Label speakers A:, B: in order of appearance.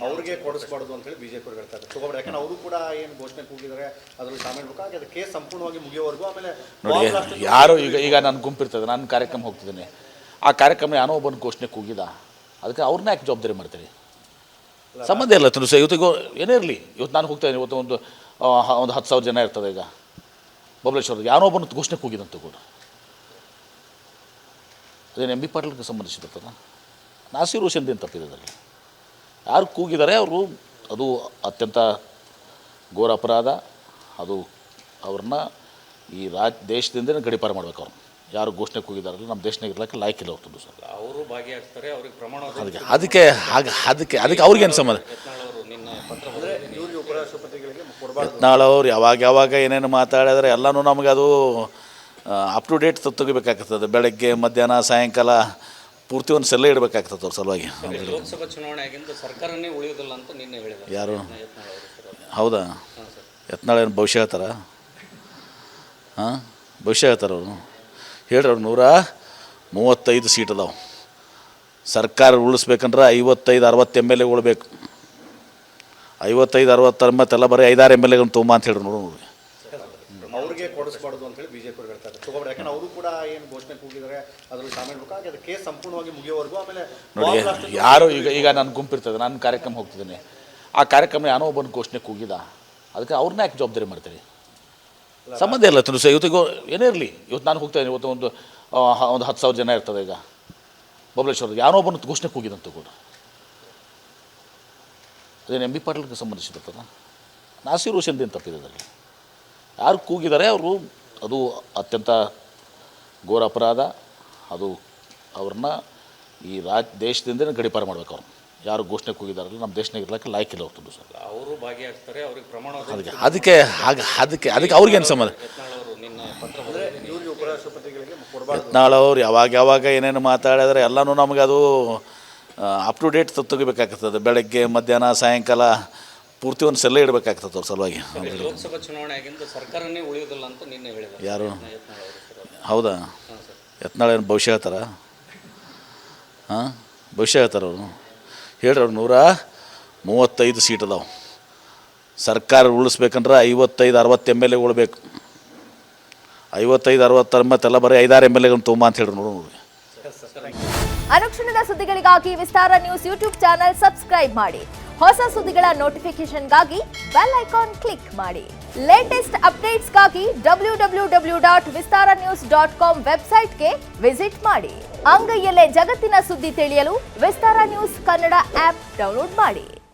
A: ಅವ್ರಿಗೆ ಕೊಡಿಸ್ಬಾರ್ದು ಅಂತ ಹೇಳಿ ಬಿಜೆಪಿ ಅವರು ಹೇಳ್ತಾರೆ. ತಗೋಬೇಡ, ಯಾಕಂದ್ರೆ ಅವರು ಕೂಡ ಏನು ಘೋಷಣೆ ಕೂಗಿದ್ದಾರೆ ಅದ್ರಲ್ಲಿ ಶಾಮೀಲ್ ಬೇಕಾಗಿ ಅದು ಕೇಸ್ ಸಂಪೂರ್ಣವಾಗಿ ಮುಗಿಯೋವರೆಗೂ. ಆಮೇಲೆ
B: ನೋಡಿ, ಯಾರು ಈಗ ನನ್ನ ಗುಂಪಿರ್ತದೆ, ನಾನು ಕಾರ್ಯಕ್ರಮ ಹೋಗ್ತಿದ್ದೀನಿ, ಆ ಕಾರ್ಯಕ್ರಮ ಯಾರೋ ಒಬ್ಬನ ಘೋಷಣೆ ಕೂಗಿದ, ಅದಕ್ಕೆ ಅವ್ರನ್ನ ಯಾಕೆ ಜವಾಬ್ದಾರಿ ಮಾಡ್ತೀರಿ? ಸಂಬಂಧ ಇಲ್ಲ. ಇವತ್ತಿಗೂ ಏನೇ ಇರಲಿ, ಇವತ್ತು ನಾನು ಹೋಗ್ತಾಯಿದ್ದೀನಿ, ಇವತ್ತು ಒಂದು 10,000 ಜನ ಇರ್ತದೆ. ಈಗ ಬಬಲೇಶ್ವರದ ಯಾರೋ ಒಬ್ಬನ ಘೋಷಣೆ ಕೂಗಿದಂತ ಕೂಡ ಅದೇನು ಎಂ ಬಿ ಪಾಟೀಲ್ಗೆ ಸಂಬಂಧಿಸಿರ್ತದ. ನಾಸೀರ್ ಹುಸೇನ್ದೇನು ತಪ್ಪಿದೆ ಅದರಲ್ಲಿ? ಯಾರು ಕೂಗಿದ್ದಾರೆ ಅವರು, ಅದು ಅತ್ಯಂತ ಘೋರ ಅಪರಾಧ. ಅದು ಅವ್ರನ್ನ ಈ ದೇಶದಿಂದನೇ ಗಡೀಪಾರು ಮಾಡ್ಬೇಕು. ಅವ್ರನ್ನ ಯಾರು ಘೋಷಣೆ ಕೂಗಿದಾರಲ್ಲ, ನಮ್ಮ ದೇಶನಾಗ ಇರ್ಲಿಕ್ಕೆ ಲಾಯ್ಕಿಲ್ಲ ಅವ್ರದ್ದು ಸರ್.
C: ಅವರು ಭಾಗಿಯಾಗ್ತಾರೆ, ಅವ್ರಿಗೆ ಪ್ರಮಾಣ
B: ಅದಕ್ಕೆ ಅವ್ರಿಗೇನು ಸಂಬಂಧ? ಯತ್ನಾಳ್ ಅವ್ರು ಯಾವಾಗ ಏನೇನು ಮಾತಾಡಿದ್ರೆ ಎಲ್ಲನೂ ನಮಗೆ ಅದು ಅಪ್ ಟು ಡೇಟ್ ತೆಗಿಬೇಕಾಗ್ತದೆ. ಬೆಳಗ್ಗೆ ಮಧ್ಯಾಹ್ನ ಸಾಯಂಕಾಲ ಪೂರ್ತಿ ಒಂದು ಸೆಲ್ಲ ಇಡಬೇಕಾಗ್ತದೆ ಅವ್ರ ಸಲುವಾಗಿ.
C: ಲೋಕಸಭಾ ಚುನಾವಣೆ ಆಗಿಂದ ಸರ್ಕಾರನೇ ಉಳಿಯೋದಿಲ್ಲ ಅಂತ ನಿನ್ನೆ ಹೇಳಿದ್ದಾರೆ.
B: ಯಾರು? ಹೌದಾ? ಯತ್ನಾಳ್ ಏನು ಭವಿಷ್ಯ ಹೇಳ್ತಾರ? ಭವಿಷ್ಯ ಹೇಳ್ತಾರೆ ಅವರು. ಹೇಳ್ರಿ, ಅವ್ರು 135 ಸೀಟ್ ಅದಾವೆ. ಸರ್ಕಾರ ಉಳಿಸ್ಬೇಕಂದ್ರೆ 55-60 MLA ಉಳ್ಬೇಕು. 55-60 ಎಲ್ಲ ಬರೀ 5-6 MLA ತೊಗೊಂಬ ಅಂತ ಹೇಳ್ರಿ. ನೋಡಿ,
A: ಅವ್ರಿಗೆ ಕೊಡಿಸ್ಬಾರ್ದು ಅಂತ ಹೇಳಿ ಬಿಜೆಪಿ ಅವರು ಹೇಳ್ತಾರೆ. ತಗೋಬೇಡ, ಯಾಕಂದ್ರೆ ಅವರು ಕೂಡ ಏನು ಘೋಷಣೆ ಕೂಗಿದ್ದಾರೆ ಅದ್ರಲ್ಲಿ ಶಾಮೀಲ್ ಬೇಕಾಗಿ ಅದು ಕೇಸ್ ಸಂಪೂರ್ಣವಾಗಿ ಮುಗಿಯೋವರೆಗೂ. ಆಮೇಲೆ
B: ನೋಡಿ, ಯಾರು ಈಗ ನನ್ನ ಗುಂಪಿರ್ತದೆ, ನಾನು ಕಾರ್ಯಕ್ರಮ ಹೋಗ್ತಿದ್ದೀನಿ, ಆ ಕಾರ್ಯಕ್ರಮ ಯಾರೋ ಒಬ್ಬನ ಘೋಷಣೆ ಕೂಗಿದ, ಅದಕ್ಕೆ ಅವ್ರನ್ನ ಯಾಕೆ ಜವಾಬ್ದಾರಿ ಮಾಡ್ತೀರಿ? ಸಂಬಂಧ ಇಲ್ಲ. ಇವತ್ತಿಗೂ ಏನೇ ಇರಲಿ, ಇವತ್ತು ನಾನು ಹೋಗ್ತಾಯಿದ್ದೀನಿ, ಇವತ್ತು ಒಂದು 10,000 ಜನ ಇರ್ತದೆ. ಈಗ ಬಬಲೇಶ್ವರದ ಯಾರೋ ಒಬ್ಬನ ಘೋಷಣೆ ಕೂಗಿದಂತ ಕೂಡ ಅದೇನು ಎಂ ಬಿ ಪಾಟೀಲ್ಗೆ ಸಂಬಂಧಿಸಿರ್ತದ. ನಾಸೀರ್ ಹುಸೇನ್ದೇನು ತಪ್ಪಿದೆ ಅದರಲ್ಲಿ? ಯಾರು ಕೂಗಿದ್ದಾರೆ ಅವರು, ಅದು ಅತ್ಯಂತ ಘೋರ ಅಪರಾಧ. ಅದು ಅವ್ರನ್ನ ಈ ದೇಶದಿಂದನೇ ಗಡೀಪಾರು ಮಾಡ್ಬೇಕು. ಅವ್ರನ್ನ ಯಾರು ಘೋಷಣೆ ಕೂಗಿದಾರಲ್ಲ, ನಮ್ಮ ದೇಶನಾಗ ಇರ್ಲಿಕ್ಕೆ ಲಾಯ್ಕಿಲ್ಲ ಅವ್ರದ್ದು ಸರ್.
C: ಅವರು ಭಾಗಿಯಾಗ್ತಾರೆ, ಅವ್ರಿಗೆ ಪ್ರಮಾಣ
B: ಅದಕ್ಕೆ ಅವ್ರಿಗೇನು ಸಂಬಂಧ? ಯತ್ನಾಳ್ ಅವ್ರು ಯಾವಾಗ ಏನೇನು ಮಾತಾಡಿದ್ರೆ ಎಲ್ಲನೂ ನಮಗೆ ಅದು ಅಪ್ ಟು ಡೇಟ್ ತೆಗಿಬೇಕಾಗ್ತದೆ. ಬೆಳಗ್ಗೆ ಮಧ್ಯಾಹ್ನ ಸಾಯಂಕಾಲ ಪೂರ್ತಿ ಒಂದು ಸೆಲ್ಲ ಇಡಬೇಕಾಗ್ತದೆ ಅವ್ರ ಸಲುವಾಗಿ.
C: ಲೋಕಸಭಾ ಚುನಾವಣೆ ಆಗಿಂದ ಸರ್ಕಾರನೇ ಉಳಿಯೋದಿಲ್ಲ ಅಂತ ನಿನ್ನೆ ಹೇಳಿದ್ದಾರೆ.
B: ಯಾರು? ಹೌದಾ? ಯತ್ನಾಳ್ ಏನು ಭವಿಷ್ಯ ಹೇಳ್ತಾರ? ಭವಿಷ್ಯ ಹೇಳ್ತಾರೆ ಅವರು. ಹೇಳ್ರಿ, ಅವ್ರು 135 ಸೀಟ್ ಅದಾವೆ. ಸರ್ಕಾರ ಉಳಿಸ್ಬೇಕಂದ್ರೆ 55-60 MLA ಉಳ್ಬೇಕು. 55-60 ಎಲ್ಲ ಬರೀ 5-6 MLA ತೊಗೊಂಬ ಅಂತ ಹೇಳ್ರಿ. ನೋಡಿ,
D: ಅನುಕ್ಷಣದ ಸುದ್ದಿಗಳಿಗಾಗಿ ವಿಸ್ತಾರ ನ್ಯೂಸ್ ಯೂಟ್ಯೂಬ್ ಚಾನೆಲ್ ಸಬ್ಸ್ಕ್ರೈಬ್ ಮಾಡಿ. ಹೊಸ ಸುದ್ದಿಗಳ ನೋಟಿಫಿಕೇಶನ್ಗಾಗಿ ಬೆಲ್ ಐಕಾನ್ ಕ್ಲಿಕ್ ಮಾಡಿ. ಲೇಟೆಸ್ಟ್ ಅಪ್ಡೇಟ್ಸ್ಗಾಗಿ www.vistaranews.com ವೆಬ್ಸೈಟ್ಗೆ ವಿಸಿಟ್ ಮಾಡಿ. ಅಂಗೈಯಲ್ಲೇ ಜಗತ್ತಿನ ಸುದ್ದಿ ತಿಳಿಯಲು ವಿಸ್ತಾರ ನ್ಯೂಸ್ ಕನ್ನಡ ಆಪ್ ಡೌನ್ಲೋಡ್ ಮಾಡಿ.